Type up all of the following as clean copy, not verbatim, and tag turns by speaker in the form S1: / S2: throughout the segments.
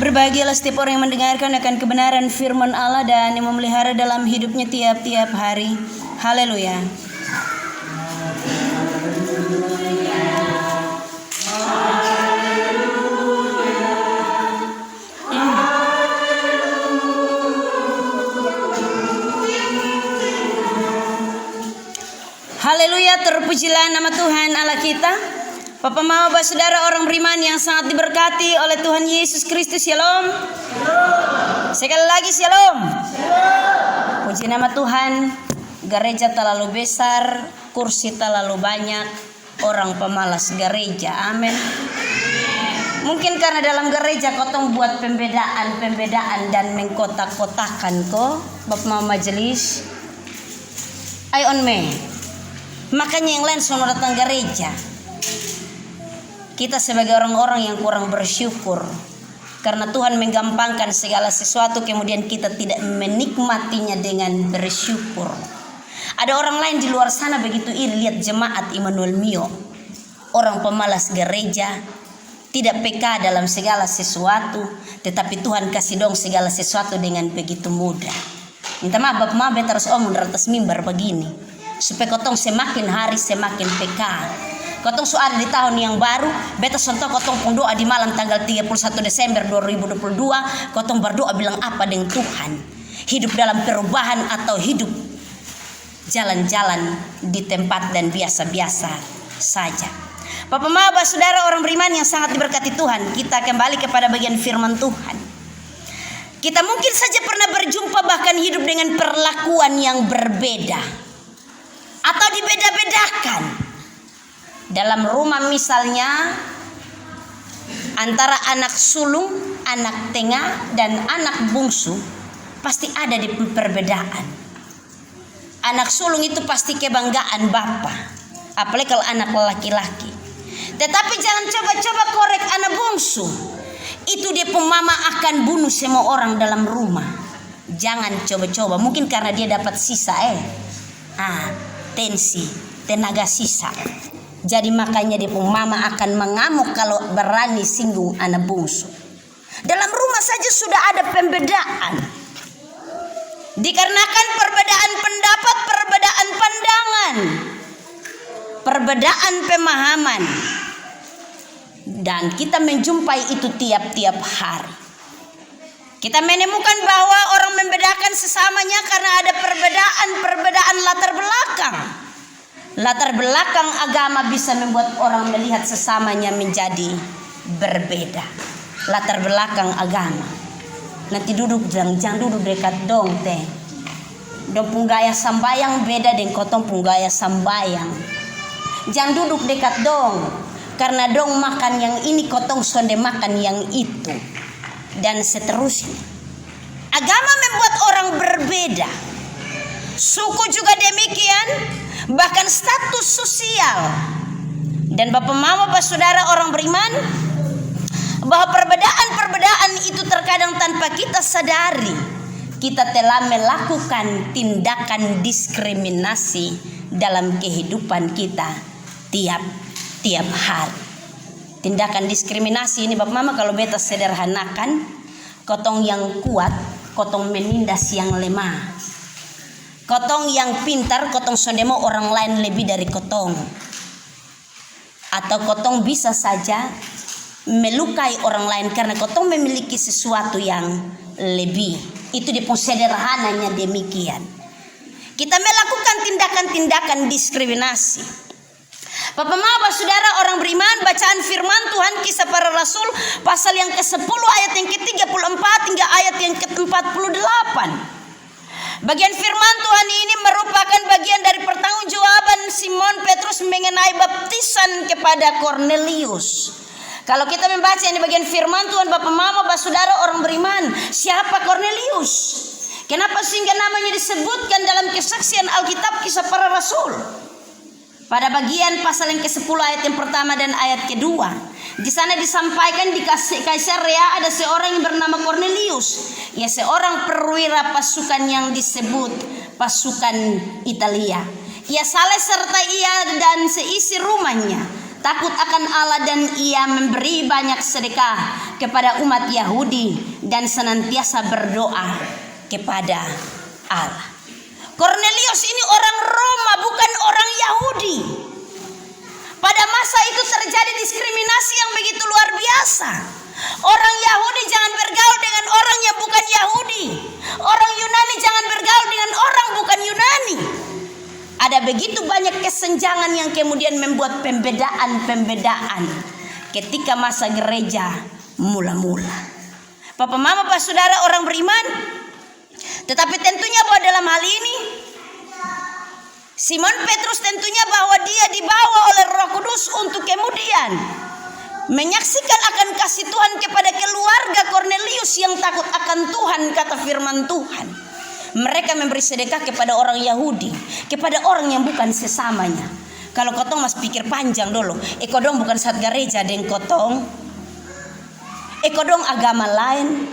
S1: Berbahagialah setiap orang yang mendengarkan akan kebenaran firman Allah dan yang memelihara dalam hidupnya tiap-tiap hari. Haleluya. Haleluya, terpujilah nama Tuhan Allah kita. Bapak Mama, Bapak Saudara, orang beriman yang sangat diberkati oleh Tuhan Yesus Kristus. Shalom. Sekali lagi shalom. Puji nama Tuhan. Gereja terlalu besar, kursi terlalu banyak, orang pemalas gereja. Amin. Mungkin karena dalam gereja kotong buat pembedaan dan mengkotak-kotakan kok Bapak Mama majelis. I on me. Makanya yang lain sono datang gereja. Kita sebagai orang-orang yang kurang bersyukur karena Tuhan menggampangkan segala sesuatu, kemudian kita tidak menikmatinya dengan bersyukur. Ada orang lain di luar sana begitu iri lihat jemaat Immanuel Mio, orang pemalas gereja, tidak peka dalam segala sesuatu, tetapi Tuhan kasih dong segala sesuatu dengan begitu mudah. Minta maaf Bapak Mama terus omong di atas mimbar begini supaya kotong semakin hari semakin peka. Kotong ada di tahun yang baru, beta sontok kotong pun doa di malam tanggal 31 Desember 2022, kotong berdoa bilang apa dengan Tuhan? Hidup dalam perubahan atau hidup jalan-jalan di tempat dan biasa-biasa saja. Bapak Mama, Bapak Saudara, orang beriman yang sangat diberkati Tuhan, kita kembali kepada bagian firman Tuhan. Kita mungkin saja pernah berjumpa bahkan hidup dengan perlakuan yang berbeda atau dibeda-bedakan. Dalam rumah misalnya antara anak sulung, anak tengah dan anak bungsu pasti ada di perbedaan. Anak sulung itu pasti kebanggaan bapak, apalagi kalau anak laki-laki. Tetapi jangan coba-coba korek anak bungsu. Itu dia mama akan bunuh semua orang dalam rumah. Jangan coba-coba, mungkin karena dia dapat sisa tensi, tenaga sisa. Jadi makanya dia mama akan mengamuk kalau berani singgung anak bungsu. Dalam rumah saja sudah ada pembedaan. Dikarenakan perbedaan pendapat, perbedaan pandangan, perbedaan pemahaman. Dan kita menjumpai itu tiap-tiap hari. Kita menemukan bahwa orang membedakan sesamanya karena ada perbedaan latar belakang. Latar belakang agama bisa membuat orang melihat sesamanya menjadi berbeda. Latar belakang agama. Nanti jangan duduk dekat dong teh. Dong pun gaya sambayang beda dengan kotong pun gaya sambayang. Jangan duduk dekat dong. Karena dong makan yang ini kotong sonde makan yang itu. Dan seterusnya. Agama membuat orang berbeda. Suku juga demikian. Bahkan status sosial. Dan Bapak Mama, Bapak Saudara, orang beriman, bahwa perbedaan-perbedaan itu terkadang tanpa kita sadari kita telah melakukan tindakan diskriminasi dalam kehidupan kita tiap hari. Tindakan diskriminasi ini Bapak Mama kalau beta sederhanakan, kotong yang kuat kotong menindas yang lemah. Kotong yang pintar, kotong sondemo orang lain lebih dari kotong. Atau kotong bisa saja melukai orang lain karena kotong memiliki sesuatu yang lebih. Itu di sederhananya demikian. Kita melakukan tindakan-tindakan diskriminasi. Bapak Mama, Bapak Saudara, orang beriman, bacaan firman Tuhan Kisah Para Rasul pasal yang ke-10 ayat yang ke-34 hingga ayat yang ke-48. Bagian firman Tuhan ini merupakan bagian dari pertanggungjawaban Simon Petrus mengenai baptisan kepada Kornelius. Kalau kita membaca ini bagian firman Tuhan, Bapak Mama, Bapak Saudara, orang beriman, siapa Kornelius? Kenapa sehingga namanya disebutkan dalam kesaksian Alkitab Kisah Para Rasul? Pada bagian pasal yang ke-10 ayat yang pertama dan ayat kedua, di sana disampaikan di Kaisarea ada seorang yang bernama Kornelius. Ia seorang perwira pasukan yang disebut pasukan Italia. Ia saleh serta ia dan seisi rumahnya takut akan Allah dan ia memberi banyak sedekah kepada umat Yahudi dan senantiasa berdoa kepada Allah. Kornelius ini orang Roma, bukan orang Yahudi. Pada masa itu terjadi diskriminasi yang begitu luar biasa. Orang Yahudi jangan bergaul dengan orang yang bukan Yahudi. Orang Yunani jangan bergaul dengan orang bukan Yunani. Ada begitu banyak kesenjangan yang kemudian membuat pembedaan-pembedaan ketika masa gereja mula-mula. Papa mama pak saudara orang beriman. Tetapi tentunya bahwa dalam hal ini Simon Petrus tentunya bahwa dia dibawa oleh Roh Kudus untuk kemudian menyaksikan akan kasih Tuhan kepada keluarga Kornelius yang takut akan Tuhan, kata firman Tuhan. Mereka memberi sedekah kepada orang Yahudi, kepada orang yang bukan sesamanya. Kalau kotong mas pikir panjang dulu, ekodong bukan satu gereja dengan kotong, ekodong agama lain,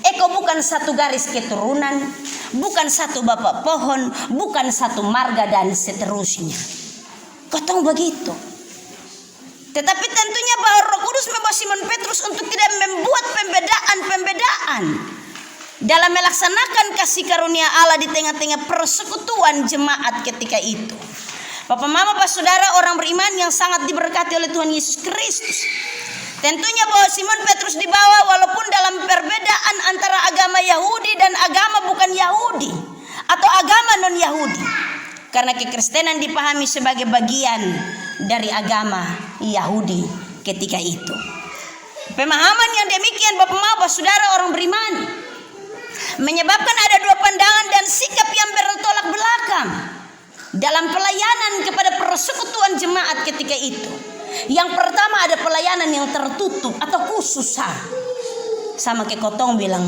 S1: eko bukan satu garis keturunan, bukan satu bapak pohon, bukan satu marga dan seterusnya. Kotong begitu. Tetapi tentunya bahwa Roh Kudus membawa Simon Petrus untuk tidak membuat pembedaan-pembedaan dalam melaksanakan kasih karunia Allah di tengah-tengah persekutuan jemaat ketika itu. Bapak mama pak saudara orang beriman yang sangat diberkati oleh Tuhan Yesus Kristus. Tentunya bahwa Simon Petrus dibawa walaupun dalam perbedaan antara agama Yahudi dan agama bukan Yahudi atau agama non Yahudi. Karena kekristenan dipahami sebagai bagian dari agama Yahudi ketika itu. Pemahaman yang demikian bapak-bapak saudara orang beriman menyebabkan ada dua pandangan dan sikap yang bertolak belakang dalam pelayanan kepada persekutuan jemaat ketika itu. Yang pertama ada pelayanan yang tertutup atau khusus sama ke kotong bilang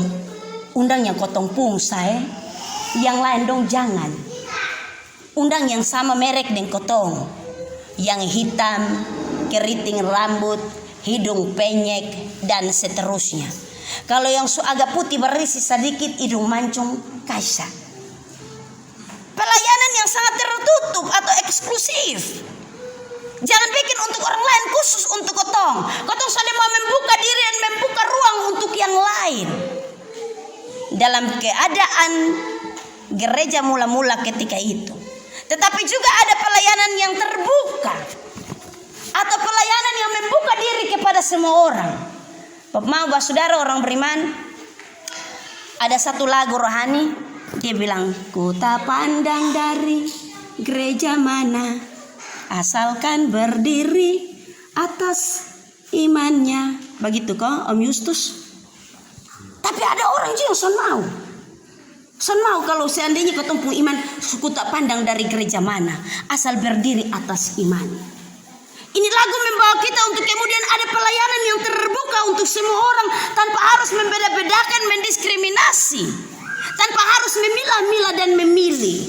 S1: undang yang kotong pungsa yang lain dong jangan. Undang yang sama merek dengan kotong, yang hitam, keriting rambut, hidung penyek dan seterusnya. Kalau yang agak putih berisi sedikit, hidung mancung kaisa. Pelayanan yang sangat tertutup atau eksklusif. Jangan bikin untuk orang lain, khusus untuk kotong. Kotong saling mau membuka diri dan membuka ruang untuk yang lain. Dalam keadaan gereja mula-mula ketika itu. Tetapi juga ada pelayanan yang terbuka atau pelayanan yang membuka diri kepada semua orang. Bapak saudara orang beriman, ada satu lagu rohani, dia bilang, ku tak pandang dari gereja mana, asalkan berdiri atas imannya. Begitu kok Om Justus. Tapi ada orang yang son mau kalau seandainya kau tempuh iman, suku tak pandang dari gereja mana, asal berdiri atas iman. Ini lagu membawa kita untuk kemudian ada pelayanan yang terbuka untuk semua orang tanpa harus membeda-bedakan, mendiskriminasi, tanpa harus memilah-milah dan memilih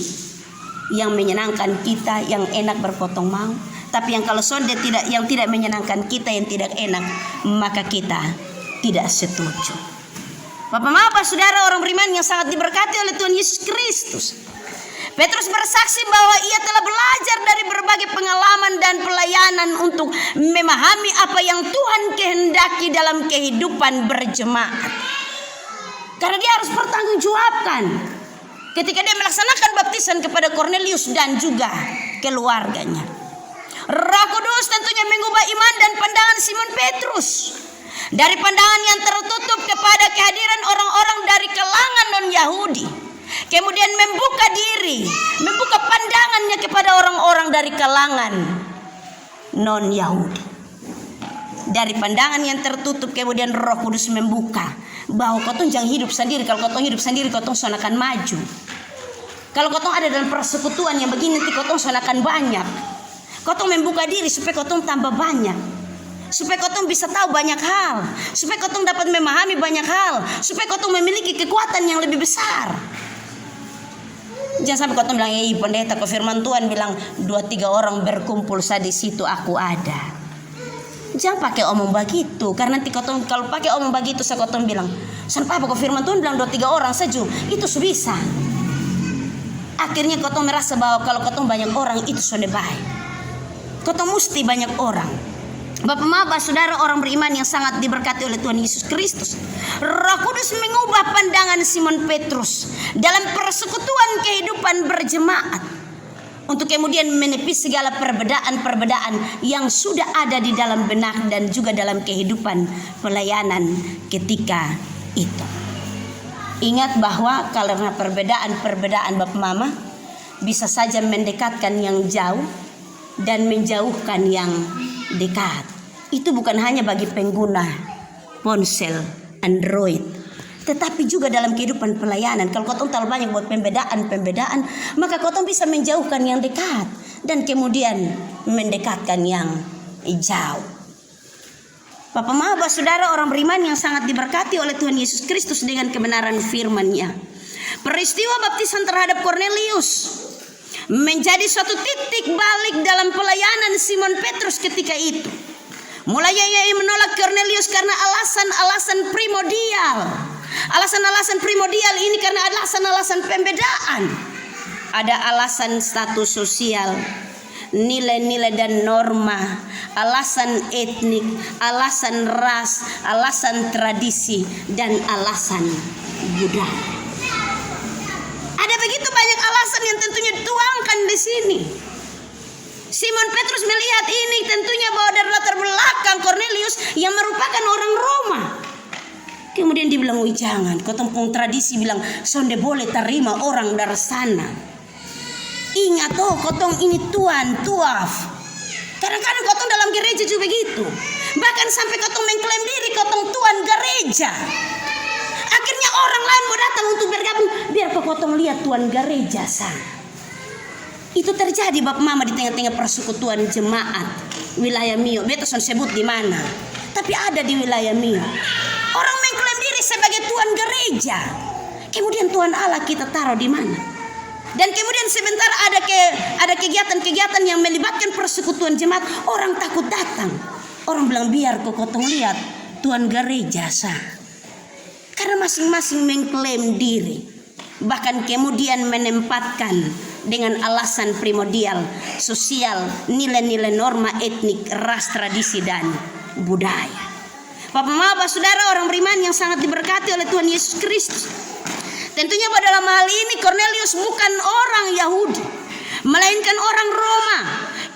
S1: yang menyenangkan kita, yang enak berpotong mau. Tapi yang kalau sonde tidak, yang tidak menyenangkan kita, yang tidak enak, maka kita tidak setuju. Bapak-bapak saudara orang beriman yang sangat diberkati oleh Tuhan Yesus Kristus. Petrus bersaksi bahwa ia telah belajar dari berbagai pengalaman dan pelayanan untuk memahami apa yang Tuhan kehendaki dalam kehidupan berjemaat. Karena dia harus bertanggungjawabkan ketika dia melaksanakan baptisan kepada Kornelius dan juga keluarganya. Roh Kudus tentunya mengubah iman dan pandangan Simon Petrus dari pandangan yang tertutup kepada kehadiran orang-orang dari kalangan non-Yahudi, kemudian membuka diri, membuka pandangannya kepada orang-orang dari kalangan non-Yahudi. Dari pandangan yang tertutup kemudian Roh Kudus membuka bahwa kau jangan hidup sendiri. Kalau kau hidup sendiri kau son akan maju. Kalau kau ada dalam persekutuan yang begini nanti kau son akan banyak. Kau membuka diri supaya kau tambah banyak. Supaya kau bisa tahu banyak hal, supaya kau dapat memahami banyak hal, supaya kau memiliki kekuatan yang lebih besar. Jangan sampai kau bilang, pendeta, kau firman Tuhan bilang 2-3 orang berkumpul di situ aku ada. Jangan pakai omong begitu, karena nanti kau kalau pakai omong begitu saya kau bilang, sampai apa kau firman Tuhan bilang 2-3 orang saja itu bisa. Akhirnya kau merasa bahwa kalau kau banyak orang itu sudah baik. Kotong mesti banyak orang. Bapak Maba, saudara orang beriman yang sangat diberkati oleh Tuhan Yesus Kristus, Roh Kudus mengubah pandangan Simon Petrus dalam persekutuan kehidupan berjemaat untuk kemudian menepis segala perbedaan-perbedaan yang sudah ada di dalam benak dan juga dalam kehidupan pelayanan ketika itu. Ingat bahwa karena perbedaan Bapak Mama bisa saja mendekatkan yang jauh dan menjauhkan yang dekat. Itu bukan hanya bagi pengguna ponsel Android, tetapi juga dalam kehidupan pelayanan. Kalau kotong terlalu banyak buat pembedaan, maka kotong bisa menjauhkan yang dekat dan kemudian mendekatkan yang jauh. Bapak Maba, saudara orang beriman yang sangat diberkati oleh Tuhan Yesus Kristus dengan kebenaran firman-Nya, peristiwa baptisan terhadap Kornelius menjadi suatu titik balik dalam pelayanan Simon Petrus ketika itu. Mulanya ia menolak Kornelius karena alasan-alasan primordial. Alasan-alasan primordial ini karena alasan-alasan pembedaan. Ada alasan status sosial, nilai-nilai dan norma, alasan etnik, alasan ras, alasan tradisi, dan alasan budaya. Ada begitu banyak alasan yang tentunya dituangkan di sini. Simon Petrus melihat ini tentunya bahwa dari latar belakang Kornelius yang merupakan orang Roma. Kemudian dibilang, "Wih, jangan, kotong pun tradisi bilang sonde boleh terima orang dari sana." Ingat kotong ini tuaf. Kadang-kadang kotong dalam gereja juga begitu. Bahkan sampai kotong mengklaim diri kotong tuan gereja. Akhirnya orang lain mau datang untuk bergabung, biar kotong lihat tuan gereja sana. Itu terjadi Bapak Mama di tengah-tengah persekutuan jemaat wilayah Mio. Beta sebut di mana, tapi ada di wilayah Mio. Orang mengklaim diri sebagai tuan gereja. Kemudian Tuhan Allah kita taruh di mana? Dan kemudian sebentar ada kegiatan-kegiatan yang melibatkan persekutuan jemaat, orang takut datang. Orang bilang, biar kotong lihat tuan gereja sah. Karena masing-masing mengklaim diri, bahkan kemudian menempatkan dengan alasan primordial, sosial, nilai-nilai norma etnik, ras, tradisi, dan budaya. Bapak Maba, saudara orang beriman yang sangat diberkati oleh Tuhan Yesus Kristus, tentunya pada dalam hal ini Kornelius bukan orang Yahudi, melainkan orang Roma.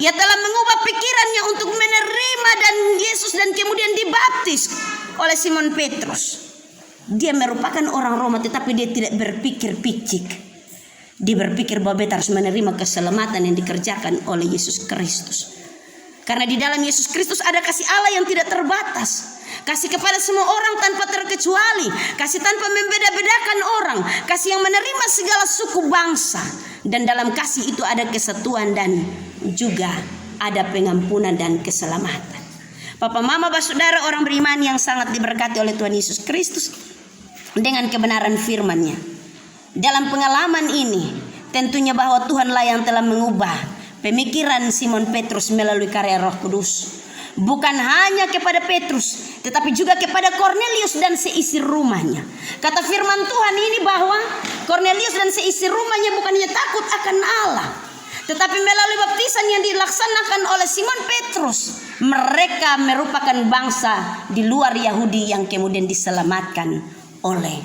S1: Ia telah mengubah pikirannya untuk menerima dan Yesus dan kemudian dibaptis oleh Simon Petrus. Dia merupakan orang Roma, tetapi dia tidak berpikir picik. Dia berpikir bahwa beta harus menerima keselamatan yang dikerjakan oleh Yesus Kristus. Karena di dalam Yesus Kristus ada kasih Allah yang tidak terbatas. Kasih kepada semua orang tanpa terkecuali. Kasih tanpa membeda-bedakan orang. Kasih yang menerima segala suku bangsa. Dan dalam kasih itu ada kesatuan dan juga ada pengampunan dan keselamatan. Bapak Mama, saudara orang beriman yang sangat diberkati oleh Tuhan Yesus Kristus dengan kebenaran firman-Nya. Dalam pengalaman ini tentunya bahwa Tuhanlah yang telah mengubah pemikiran Simon Petrus melalui karya Roh Kudus. Bukan hanya kepada Petrus, tetapi juga kepada Kornelius dan seisi rumahnya. Kata firman Tuhan ini bahwa Kornelius dan seisi rumahnya bukan hanya takut akan Allah, tetapi melalui baptisan yang dilaksanakan oleh Simon Petrus, mereka merupakan bangsa di luar Yahudi yang kemudian diselamatkan oleh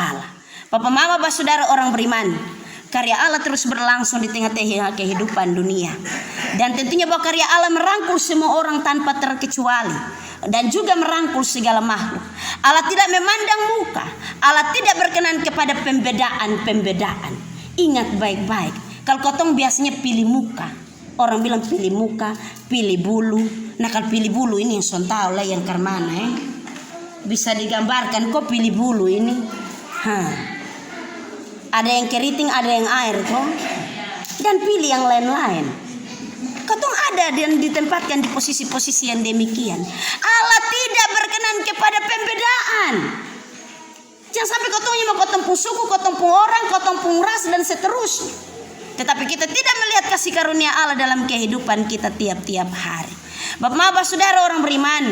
S1: Allah. Bapak Mama, saudara orang beriman, karya Allah terus berlangsung di tengah-tengah kehidupan dunia. Dan tentunya bahwa karya Allah merangkul semua orang tanpa terkecuali. Dan juga merangkul segala makhluk. Allah tidak memandang muka. Allah tidak berkenan kepada pembedaan-pembedaan. Ingat baik-baik. Kalau kotong biasanya pilih muka. Orang bilang pilih muka, pilih bulu. Nah kalau pilih bulu ini yang sontau lah yang karmana bisa digambarkan kok pilih bulu ini. Ada yang keriting, ada yang air kok. Dan pilih yang lain-lain. Kotong ada dan ditempatkan di posisi-posisi yang demikian. Allah tidak berkenan kepada pembedaan. Jangan sampai kotong pun suku, kotong pun orang, kotong pun ras dan seterusnya. Tetapi kita tidak melihat kasih karunia Allah dalam kehidupan kita tiap-tiap hari. Bapak saudara orang beriman,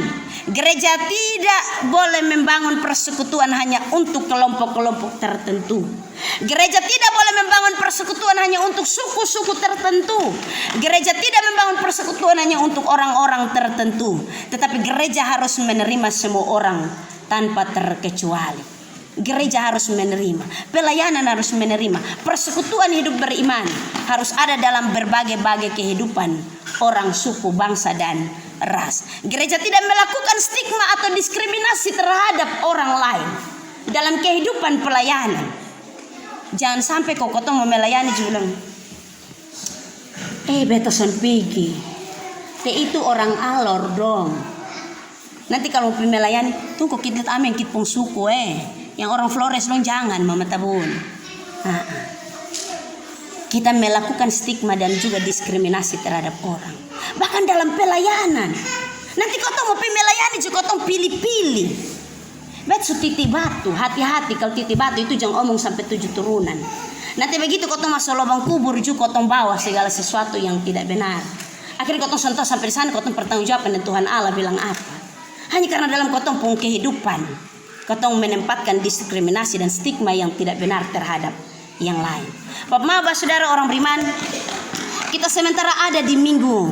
S1: gereja tidak boleh membangun persekutuan hanya untuk kelompok-kelompok tertentu. Gereja tidak boleh membangun persekutuan hanya untuk suku-suku tertentu. Gereja tidak membangun persekutuan hanya untuk orang-orang tertentu. Tetapi gereja harus menerima semua orang tanpa terkecuali. Gereja harus menerima, pelayanan harus menerima, persekutuan hidup beriman harus ada dalam berbagai-bagai kehidupan orang, suku, bangsa, dan ras. Gereja tidak melakukan stigma atau diskriminasi terhadap orang lain dalam kehidupan pelayanan. Jangan sampai kau mau melayani juga bilang, beta son pergi, itu orang alor dong. Nanti kalau mau melayani, tunggu kita amin kita pun suku Yang orang Flores dong jangan mama tabun. Kita melakukan stigma dan juga diskriminasi terhadap orang. Bahkan dalam pelayanan. Nanti kau mau melayani juga kau pilih-pilih. Bet titi batu, hati-hati kalau titi batu itu jangan omong sampai 7 turunan. Nanti begitu kau masuk lubang kubur juga kau bawa segala sesuatu yang tidak benar. Akhirnya kau sentuh sampai di sana kau pertanggungjawabkan dan Tuhan Allah bilang apa? Hanya karena dalam kau pun kehidupan kau menempatkan diskriminasi dan stigma yang tidak benar terhadap yang lain. Bapak saudara orang beriman, kita sementara ada di minggu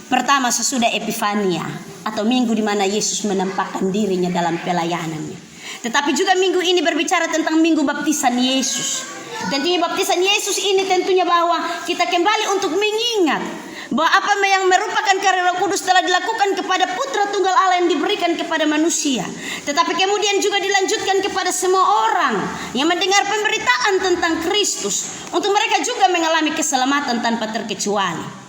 S1: pertama sesudah Epifania atau minggu di mana Yesus menampakkan dirinya dalam pelayanannya. Tetapi juga minggu ini berbicara tentang minggu baptisan Yesus. Tentunya baptisan Yesus ini tentunya bahwa kita kembali untuk mengingat bahwa apa yang merupakan karya Roh Kudus telah dilakukan kepada Putra Tunggal Allah yang diberikan kepada manusia, tetapi kemudian juga dilanjutkan kepada semua orang yang mendengar pemberitaan tentang Kristus, untuk mereka juga mengalami keselamatan tanpa terkecuali.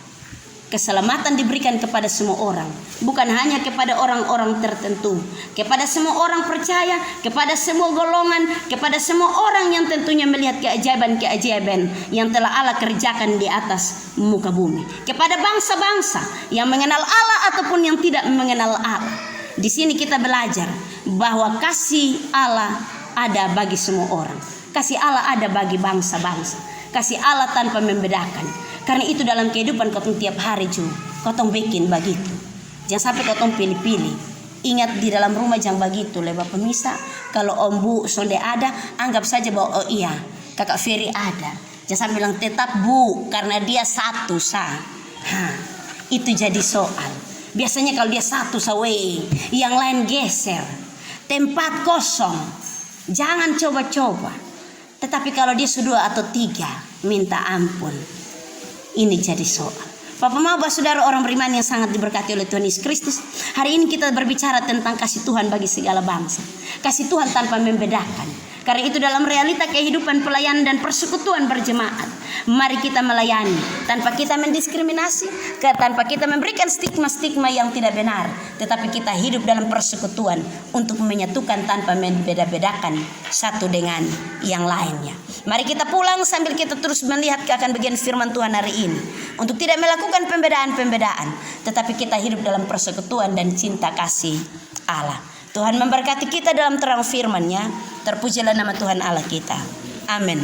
S1: Keselamatan diberikan kepada semua orang, bukan hanya kepada orang-orang tertentu, kepada semua orang percaya, kepada semua golongan, kepada semua orang yang tentunya melihat keajaiban-keajaiban yang telah Allah kerjakan di atas muka bumi, kepada bangsa-bangsa yang mengenal Allah ataupun yang tidak mengenal Allah. Di sini kita belajar bahwa kasih Allah ada bagi semua orang, kasih Allah ada bagi bangsa-bangsa, kasih Allah tanpa membedakan. Karena itu dalam kehidupan kau tiap hari juga kau bikin begitu. Jangan sampai kau pilih-pilih. Ingat di dalam rumah jangan begitu. Lepas pemisah kalau Om Bu sonde ada, anggap saja bahwa oh iya Kakak Ferry ada. Jangan sampai bilang tetap Bu karena dia satu sah. Itu jadi soal. Biasanya kalau dia satu sawe, yang lain geser. Tempat kosong. Jangan coba-coba. Tetapi kalau dia sudah atau 3, minta ampun. Ini jadi soal. Bapak saudara orang beriman yang sangat diberkati oleh Tuhan Yesus Kristus, hari ini kita berbicara tentang kasih Tuhan bagi segala bangsa. Kasih Tuhan tanpa membedakan. Karena itu dalam realita kehidupan pelayanan dan persekutuan berjemaat, mari kita melayani tanpa kita mendiskriminasi, tanpa kita memberikan stigma-stigma yang tidak benar, tetapi kita hidup dalam persekutuan untuk menyatukan tanpa membeda-bedakan satu dengan yang lainnya. Mari kita pulang sambil kita terus melihat akan bagian firman Tuhan hari ini, untuk tidak melakukan pembedaan-pembedaan, tetapi kita hidup dalam persekutuan dan cinta kasih Allah. Tuhan memberkati kita dalam terang firman-Nya. Terpujilah nama Tuhan Allah kita. Amin.